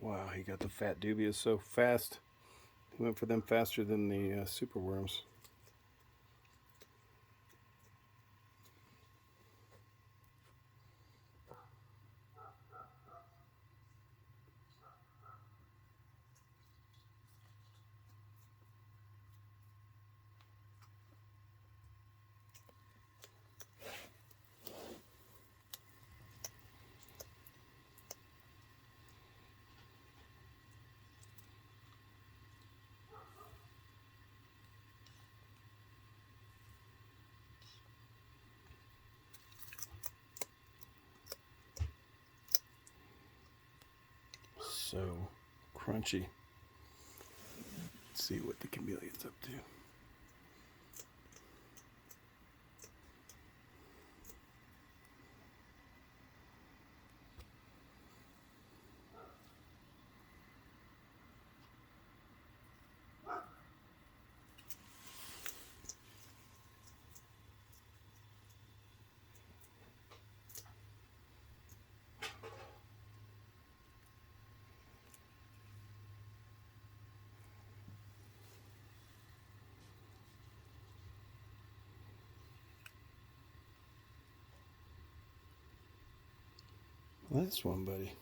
Wow, he got the fat dubias so fast. He went for them faster than the super worms. So crunchy. Let's see what the chameleon's up to. Well, that's one, buddy.